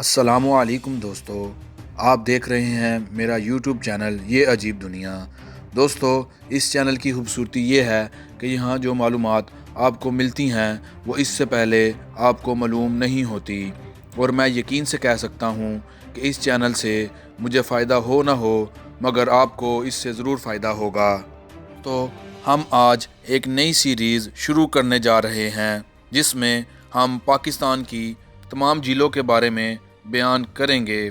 السلام علیکم دوستو، آپ دیکھ رہے ہیں میرا یوٹیوب چینل یہ عجیب دنیا۔ دوستو، اس چینل کی خوبصورتی یہ ہے کہ یہاں جو معلومات آپ کو ملتی ہیں وہ اس سے پہلے آپ کو معلوم نہیں ہوتی، اور میں یقین سے کہہ سکتا ہوں کہ اس چینل سے مجھے فائدہ ہو نہ ہو مگر آپ کو اس سے ضرور فائدہ ہوگا۔ تو ہم آج ایک نئی سیریز شروع کرنے جا رہے ہیں جس میں ہم پاکستان کی تمام جھیلوں کے بارے میں بیان کریں گے،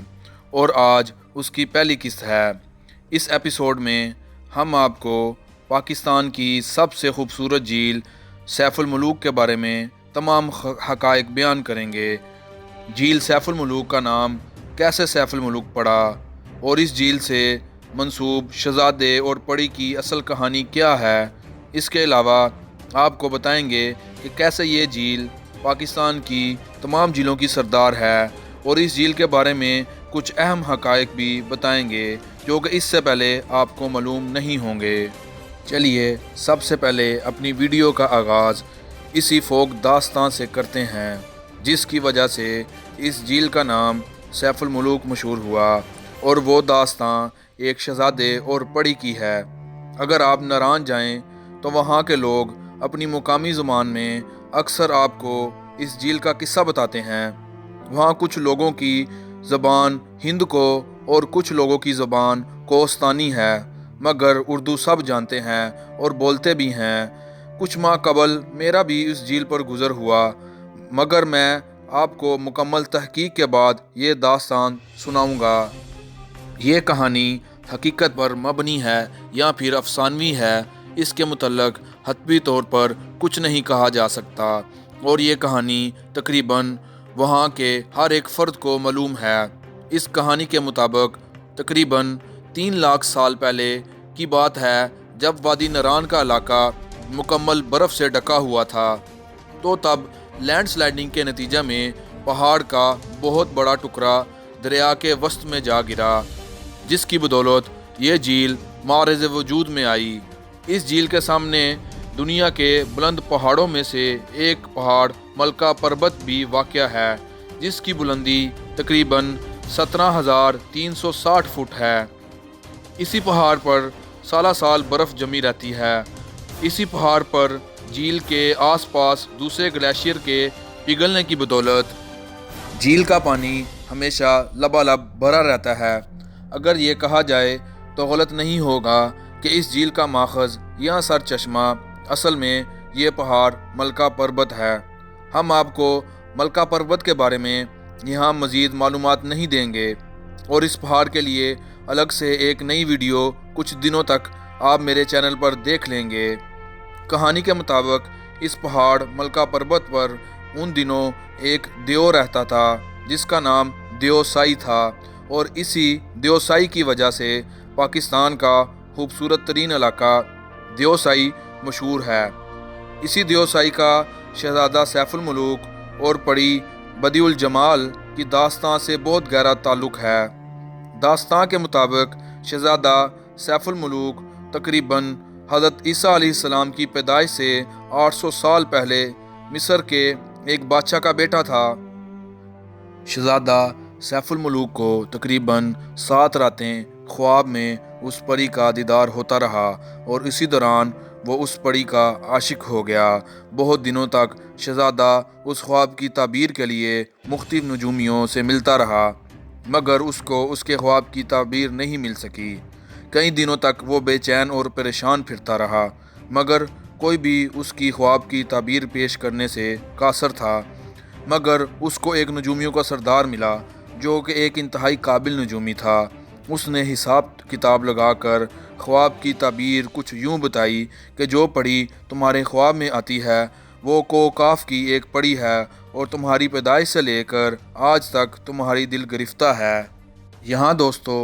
اور آج اس کی پہلی قسط ہے۔ اس ایپیسوڈ میں ہم آپ کو پاکستان کی سب سے خوبصورت جھیل سیف-ال-ملوک کے بارے میں تمام حقائق بیان کریں گے۔ جھیل سیف-ال-ملوک کا نام کیسے سیف-ال-ملوک پڑا، اور اس جھیل سے منسوب شہزادے اور پری کی اصل کہانی کیا ہے۔ اس کے علاوہ آپ کو بتائیں گے کہ کیسے یہ جھیل پاکستان کی تمام جھیلوں کی سردار ہے، اور اس جھیل کے بارے میں کچھ اہم حقائق بھی بتائیں گے جو کہ اس سے پہلے آپ کو معلوم نہیں ہوں گے۔ چلیے سب سے پہلے اپنی ویڈیو کا آغاز اسی فوک داستان سے کرتے ہیں جس کی وجہ سے اس جھیل کا نام سیف-ال-ملوک مشہور ہوا، اور وہ داستان ایک شہزادے اور پری کی ہے۔ اگر آپ ناران جائیں تو وہاں کے لوگ اپنی مقامی زبان میں اکثر آپ کو اس جھیل کا قصہ بتاتے ہیں۔ وہاں کچھ لوگوں کی زبان ہند کو اور کچھ لوگوں کی زبان کوستانی ہے، مگر اردو سب جانتے ہیں اور بولتے بھی ہیں۔ کچھ ماہ قبل میرا بھی اس جھیل پر گزر ہوا، مگر میں آپ کو مکمل تحقیق کے بعد یہ داستان سناؤں گا۔ یہ کہانی حقیقت پر مبنی ہے یا پھر افسانوی ہے، اس کے متعلق حتمی طور پر کچھ نہیں کہا جا سکتا، اور یہ کہانی تقریباً وہاں کے ہر ایک فرد کو معلوم ہے۔ اس کہانی کے مطابق تقریباً 3 لاکھ سال پہلے کی بات ہے جب وادی ناران کا علاقہ مکمل برف سے ڈھکا ہوا تھا، تو تب لینڈ سلائڈنگ کے نتیجہ میں پہاڑ کا بہت بڑا ٹکڑا دریا کے وسط میں جا گرا، جس کی بدولت یہ جھیل معرض وجود میں آئی۔ اس جھیل کے سامنے دنیا کے بلند پہاڑوں میں سے ایک پہاڑ ملکہ پربت بھی واقع ہے، جس کی بلندی تقریباً 17,360 فٹ ہے۔ اسی پہاڑ پر سالہ سال برف جمی رہتی ہے۔ اسی پہاڑ پر جھیل کے آس پاس دوسرے گلیشیئر کے پگھلنے کی بدولت جھیل کا پانی ہمیشہ لبالب بھرا رہتا ہے۔ اگر یہ کہا جائے تو غلط نہیں ہوگا کہ اس جھیل کا ماخذ یا سر چشمہ اصل میں یہ پہاڑ ملکہ پربت ہے۔ ہم آپ کو ملکہ پربت کے بارے میں یہاں مزید معلومات نہیں دیں گے، اور اس پہاڑ کے لیے الگ سے ایک نئی ویڈیو کچھ دنوں تک آپ میرے چینل پر دیکھ لیں گے۔ کہانی کے مطابق اس پہاڑ ملکہ پربت پر ان دنوں ایک دیو رہتا تھا جس کا نام دیو سائی تھا، اور اسی دیو سائی کی وجہ سے پاکستان کا خوبصورت ترین علاقہ دیو سائی مشہور ہے۔ اسی دیو سائی کا شہزادہ سیف-ال-ملوک اور پری بدیع الجمال کی داستان سے بہت گہرا تعلق ہے۔ داستان کے مطابق شہزادہ سیف-ال-ملوک تقریباً حضرت عیسیٰ علیہ السلام کی پیدائش سے 800 سال پہلے مصر کے ایک بادشاہ کا بیٹا تھا۔ شہزادہ سیف-ال-ملوک کو تقریباً 7 راتیں خواب میں اس پری کا دیدار ہوتا رہا، اور اسی دوران وہ اس پری کا عاشق ہو گیا۔ بہت دنوں تک شہزادہ اس خواب کی تعبیر کے لیے مختلف نجومیوں سے ملتا رہا، مگر اس کو اس کے خواب کی تعبیر نہیں مل سکی۔ کئی دنوں تک وہ بے چین اور پریشان پھرتا رہا، مگر کوئی بھی اس کی خواب کی تعبیر پیش کرنے سے قاصر تھا۔ مگر اس کو ایک نجومیوں کا سردار ملا جو کہ ایک انتہائی قابل نجومی تھا۔ اس نے حساب کتاب لگا کر خواب کی تعبیر کچھ یوں بتائی کہ جو پری تمہارے خواب میں آتی ہے وہ کوکاف کی ایک پری ہے، اور تمہاری پیدائش سے لے کر آج تک تمہاری دل گرفتہ ہے۔ یہاں دوستو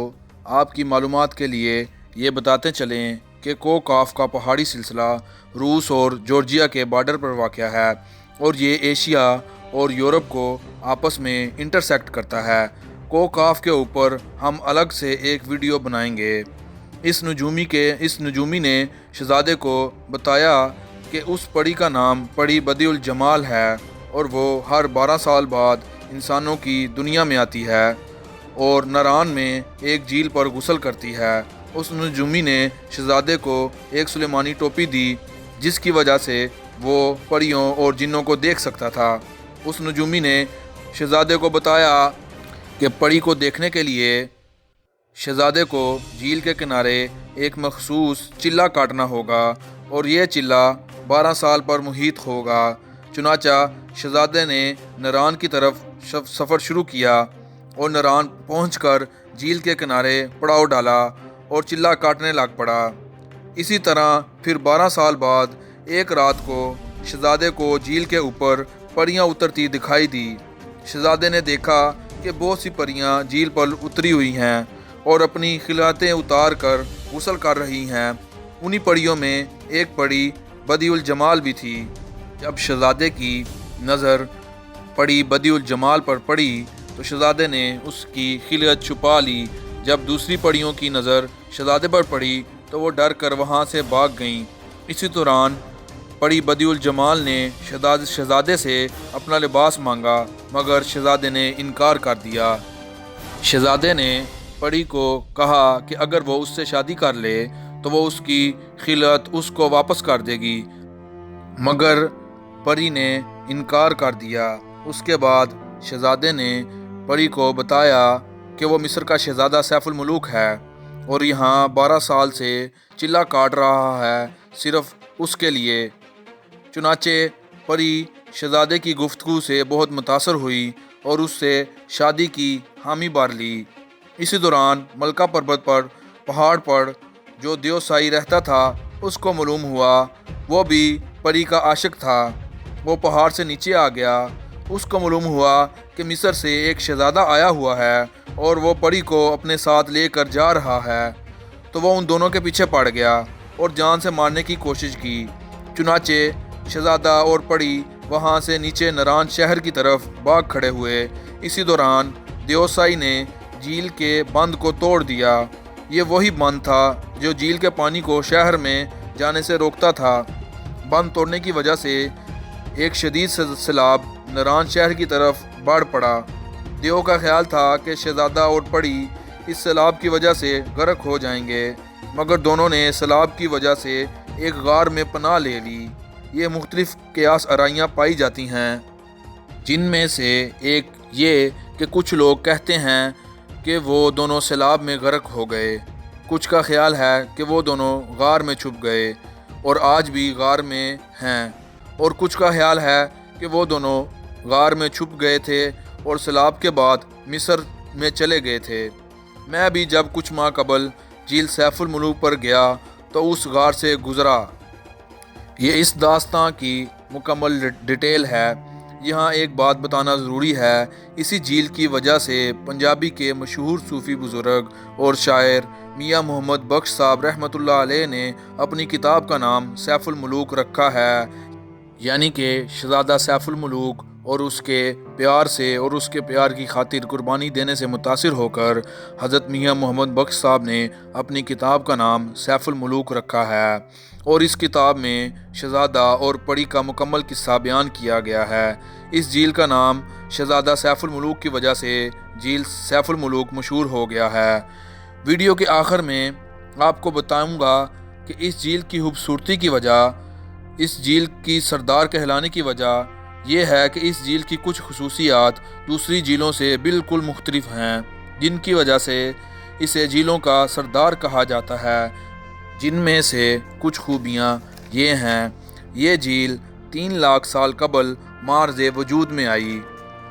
آپ کی معلومات کے لیے یہ بتاتے چلیں کہ کوکاف کا پہاڑی سلسلہ روس اور جارجیا کے بارڈر پر واقع ہے، اور یہ ایشیا اور یورپ کو آپس میں انٹرسیکٹ کرتا ہے۔ کوکاف کے اوپر ہم الگ سے ایک ویڈیو بنائیں گے۔ اس نجومی نے شہزادے کو بتایا کہ اس پری کا نام پری بدیع الجمال ہے، اور وہ ہر 12 سال بعد انسانوں کی دنیا میں آتی ہے اور ناران میں ایک جھیل پر غسل کرتی ہے۔ اس نجومی نے شہزادے کو ایک سلیمانی ٹوپی دی جس کی وجہ سے وہ پریوں اور جنوں کو دیکھ سکتا تھا۔ اس نجومی نے شہزادے کو بتایا کہ پری کو دیکھنے کے لیے شہزادے کو جھیل کے کنارے ایک مخصوص چلہ کاٹنا ہوگا اور یہ چلہ 12 سال پر محیط ہوگا۔ چنانچہ شہزادے نے ناران کی طرف سفر شروع کیا اور ناران پہنچ کر جھیل کے کنارے پڑاؤ ڈالا اور چلہ کاٹنے لگ پڑا۔ اسی طرح پھر 12 سال بعد ایک رات کو شہزادے کو جھیل کے اوپر پریاں اترتی دکھائی دی۔ شہزادے نے دیکھا کہ بہت سی پریاں جھیل پر اتری ہوئی ہیں اور اپنی خلعتیں اتار کر غسل کر رہی ہیں۔ انہی پریوں میں ایک پری بدیع الجمال بھی تھی۔ جب شہزادے کی نظر پری بدیع الجمال پر پڑی تو شہزادے نے اس کی خلعت چھپا لی۔ جب دوسری پریوں کی نظر شہزادے پر پڑی تو وہ ڈر کر وہاں سے بھاگ گئیں۔ اسی دوران پری بدیع الجمال نے شہزادے سے اپنا لباس مانگا مگر شہزادے نے انکار کر دیا۔ شہزادے نے پری کو کہا کہ اگر وہ اس سے شادی کر لے تو وہ اس کی خلعت اس کو واپس کر دے گی، مگر پری نے انکار کر دیا۔ اس کے بعد شہزادے نے پری کو بتایا کہ وہ مصر کا شہزادہ سیف-ال-ملوک ہے اور یہاں 12 سال سے چلہ کاٹ رہا ہے صرف اس کے لیے۔ چنانچہ پری شہزادے کی گفتگو سے بہت متاثر ہوئی اور اس سے شادی کی حامی بھر لی۔ اسی دوران ملکہ پربت پر پہاڑ پر جو دیوسائی رہتا تھا اس کو معلوم ہوا وہ بھی پری کا عاشق تھا۔ وہ پہاڑ سے نیچے آ گیا۔ اس کو معلوم ہوا کہ مصر سے ایک شہزادہ آیا ہوا ہے اور وہ پری کو اپنے ساتھ لے کر جا رہا ہے، تو وہ ان دونوں کے پیچھے پڑ گیا اور جان سے مارنے کی کوشش کی۔ چنانچہ شہزادہ اور پری وہاں سے نیچے ناران شہر کی طرف بھاگ کھڑے ہوئے۔ اسی دوران دیوسائی نے جھیل کے بند کو توڑ دیا۔ یہ وہی بند تھا جو جھیل کے پانی کو شہر میں جانے سے روکتا تھا۔ بند توڑنے کی وجہ سے ایک شدید سیلاب ناران شہر کی طرف بڑھ پڑا۔ دیو کا خیال تھا کہ شہزادہ اور پری اس سیلاب کی وجہ سے غرق ہو جائیں گے، مگر دونوں نے سیلاب کی وجہ سے ایک غار میں پناہ لے لی۔ یہ مختلف قیاس آرائیاں پائی جاتی ہیں، جن میں سے ایک یہ کہ کچھ لوگ کہتے ہیں کہ وہ دونوں سیلاب میں غرق ہو گئے، کچھ کا خیال ہے کہ وہ دونوں غار میں چھپ گئے اور آج بھی غار میں ہیں، اور کچھ کا خیال ہے کہ وہ دونوں غار میں چھپ گئے تھے اور سیلاب کے بعد مصر میں چلے گئے تھے۔ میں بھی جب کچھ ماہ قبل جھیل سیف-ال-ملوک پر گیا تو اس غار سے گزرا۔ یہ اس داستان کی مکمل ڈیٹیل ہے۔ یہاں ایک بات بتانا ضروری ہے، اسی جھیل کی وجہ سے پنجابی کے مشہور صوفی بزرگ اور شاعر میاں محمد بخش صاحب رحمۃ اللہ علیہ نے اپنی کتاب کا نام سیف-ال-ملوک رکھا ہے، یعنی کہ شہزادہ سیف-ال-ملوک، اور اس کے پیار سے اور اس کے پیار کی خاطر قربانی دینے سے متاثر ہو کر حضرت میاں محمد بخش صاحب نے اپنی کتاب کا نام سیف-ال-ملوک رکھا ہے، اور اس کتاب میں شہزادہ اور پری کا مکمل قصہ بیان کیا گیا ہے۔ اس جھیل کا نام شہزادہ سیف-ال-ملوک کی وجہ سے جھیل سیف-ال-ملوک مشہور ہو گیا ہے۔ ویڈیو کے آخر میں آپ کو بتاؤں گا کہ اس جھیل کی خوبصورتی کی وجہ، اس جھیل کی سردار کہلانے کی وجہ یہ ہے کہ اس جھیل کی کچھ خصوصیات دوسری جھیلوں سے بالکل مختلف ہیں، جن کی وجہ سے اسے جھیلوں کا سردار کہا جاتا ہے۔ جن میں سے کچھ خوبیاں یہ ہیں: یہ جھیل 3 لاکھ سال قبل مارز وجود میں آئی۔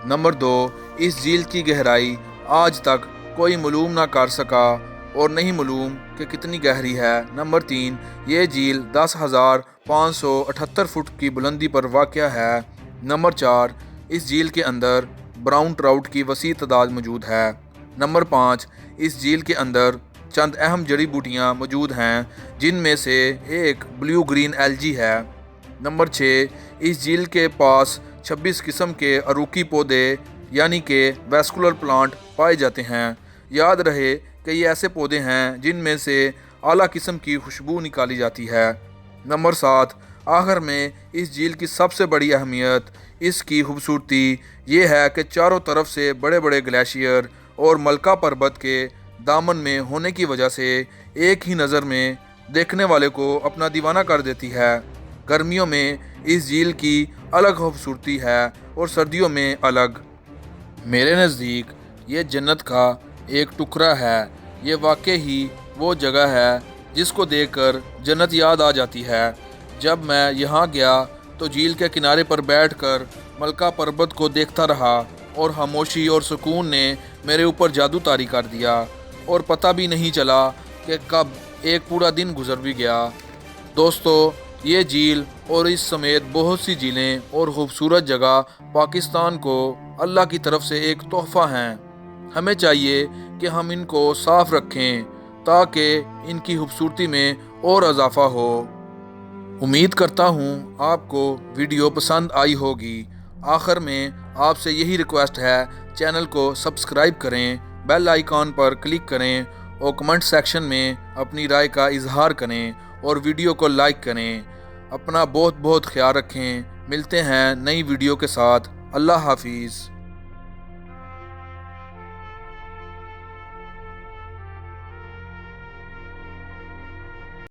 نمبر 2، اس جھیل کی گہرائی آج تک کوئی معلوم نہ کر سکا اور نہیں معلوم کہ کتنی گہری ہے۔ نمبر 3، یہ جھیل 10,578 فٹ کی بلندی پر واقع ہے۔ نمبر 4، اس جھیل کے اندر براؤن ٹراؤٹ کی وسیع تعداد موجود ہے۔ نمبر 5، اس جھیل کے اندر چند اہم جڑی بوٹیاں موجود ہیں، جن میں سے ایک بلیو گرین ایلجی ہے۔ نمبر 6، اس جھیل کے پاس 26 قسم کے عروقی پودے یعنی کہ ویسکولر پلانٹ پائے جاتے ہیں۔ یاد رہے کہ یہ ایسے پودے ہیں جن میں سے اعلیٰ قسم کی خوشبو نکالی جاتی ہے۔ نمبر 7، آخر میں اس جھیل کی سب سے بڑی اہمیت اس کی خوبصورتی یہ ہے کہ چاروں طرف سے بڑے بڑے گلیشیئر اور ملکہ پربت کے دامن میں ہونے کی وجہ سے ایک ہی نظر میں دیکھنے والے کو اپنا دیوانہ کر دیتی ہے۔ گرمیوں میں اس جھیل کی الگ خوبصورتی ہے اور سردیوں میں الگ۔ میرے نزدیک یہ جنت کا ایک ٹکڑا ہے۔ یہ واقعی ہی وہ جگہ ہے جس کو دیکھ کر جنت یاد آ جاتی ہے۔ جب میں یہاں گیا تو جھیل کے کنارے پر بیٹھ کر ملکہ پربت کو دیکھتا رہا اور خاموشی اور سکون نے میرے اوپر جادو طاری کر دیا اور پتہ بھی نہیں چلا کہ کب ایک پورا دن گزر بھی گیا۔ دوستو، یہ جھیل اور اس سمیت بہت سی جھیلیں اور خوبصورت جگہ پاکستان کو اللہ کی طرف سے ایک تحفہ ہیں۔ ہمیں چاہیے کہ ہم ان کو صاف رکھیں تاکہ ان کی خوبصورتی میں اور اضافہ ہو۔ امید کرتا ہوں آپ کو ویڈیو پسند آئی ہوگی۔ آخر میں آپ سے یہی ریکویسٹ ہے، چینل کو سبسکرائب کریں، بیل آئیکن پر کلک کریں اور کمنٹ سیکشن میں اپنی رائے کا اظہار کریں اور ویڈیو کو لائک کریں۔ اپنا بہت بہت خیال رکھیں۔ ملتے ہیں نئی ویڈیو کے ساتھ۔ اللہ حافظ۔